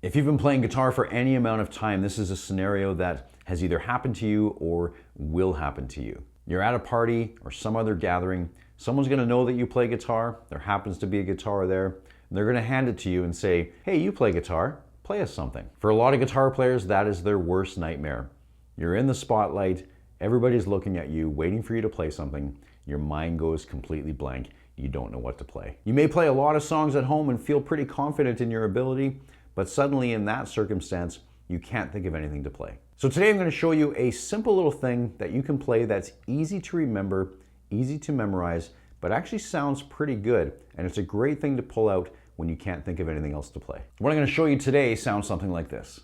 If you've been playing guitar for any amount of time, this is a scenario that has either happened to you or will happen to you. You're at a party or some other gathering, someone's gonna know that you play guitar, there happens to be a guitar there, and they're gonna hand it to you and say, hey, you play guitar, play us something. For a lot of guitar players, that is their worst nightmare. You're in the spotlight, everybody's looking at you, waiting for you to play something, your mind goes completely blank, you don't know what to play. You may play a lot of songs at home and feel pretty confident in your ability, but suddenly in that circumstance, you can't think of anything to play. So today I'm going to show you a simple little thing that you can play that's easy to remember, easy to memorize, but actually sounds pretty good. And it's a great thing to pull out when you can't think of anything else to play. What I'm going to show you today sounds something like this.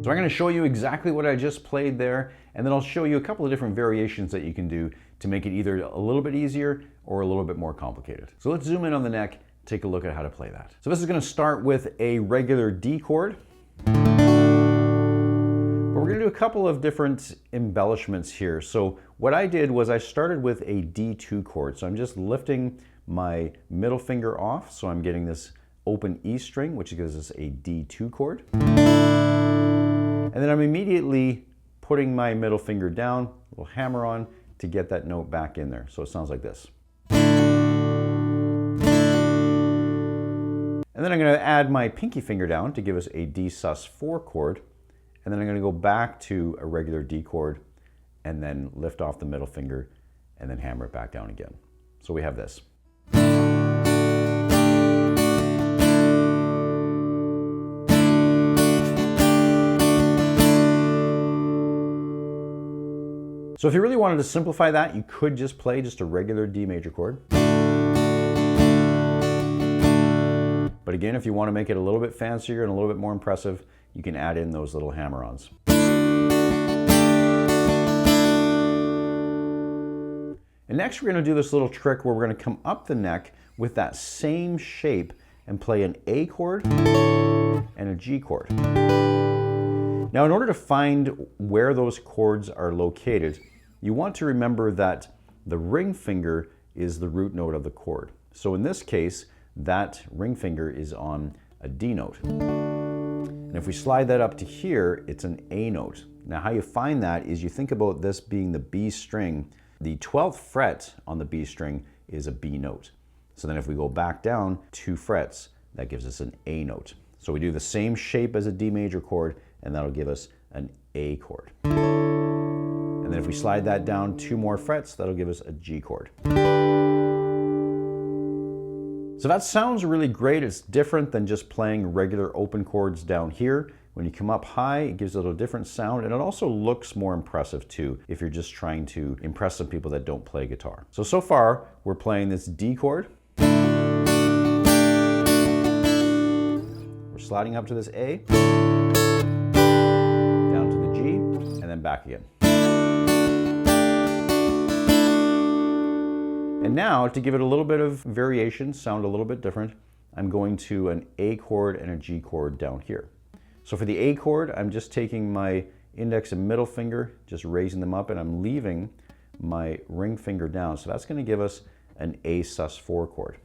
So I'm going to show you exactly what I just played there, and then I'll show you a couple of different variations that you can do to make it either a little bit easier or a little bit more complicated. So let's zoom in on the neck, take a look at how to play that. So this is going to start with a regular D chord, but we're going to do a couple of different embellishments here. So what I did was I started with a D2 chord. So I'm just lifting my middle finger off, so I'm getting this open E string, which gives us a D2 chord. And then I'm immediately putting my middle finger down, a little hammer on, to get that note back in there. So it sounds like this. And then I'm going to add my pinky finger down to give us a D sus4 chord. And then I'm going to go back to a regular D chord and then lift off the middle finger and then hammer it back down again. So we have this. So if you really wanted to simplify that, you could just play just a regular D major chord. But again, if you want to make it a little bit fancier and a little bit more impressive, you can add in those little hammer-ons. And next we're going to do this little trick where we're going to come up the neck with that same shape and play an A chord and a G chord. Now in order to find where those chords are located, you want to remember that the ring finger is the root note of the chord. So in this case, that ring finger is on a D note. And if we slide that up to here, it's an A note. Now how you find that is you think about this being the B string. The 12th fret on the B string is a B note. So then if we go back down 2 frets, that gives us an A note. So we do the same shape as a D major chord, and that'll give us an A chord. And then if we slide that down 2 more frets, that'll give us a G chord. So that sounds really great. It's different than just playing regular open chords down here. When you come up high, it gives a little different sound, and it also looks more impressive too if you're just trying to impress some people that don't play guitar. So far, we're playing this D chord. We're sliding up to this A, down to the G, and then back again. And now, to give it a little bit of variation, sound a little bit different, I'm going to an A chord and a G chord down here. So for the A chord, I'm just taking my index and middle finger, just raising them up, and I'm leaving my ring finger down. So that's going to give us an A sus4 chord.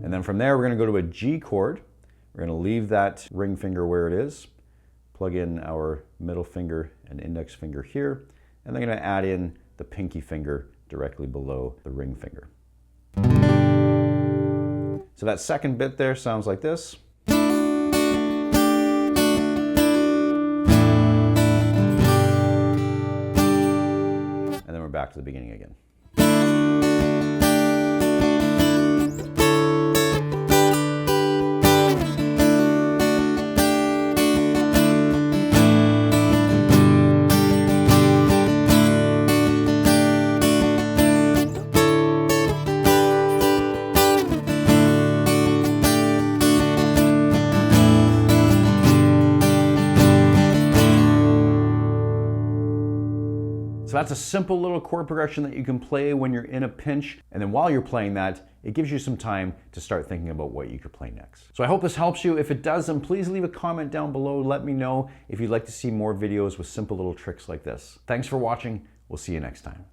And then from there, we're going to go to a G chord. We're going to leave that ring finger where it is, plug in our middle finger and index finger here, and then I'm going to add in the pinky finger directly below the ring finger. So that second bit there sounds like this. And then we're back to the beginning again. So that's a simple little chord progression that you can play when you're in a pinch. And then while you're playing that, it gives you some time to start thinking about what you could play next. So I hope this helps you. If it does, then please leave a comment down below. Let me know if you'd like to see more videos with simple little tricks like this. Thanks for watching. We'll see you next time.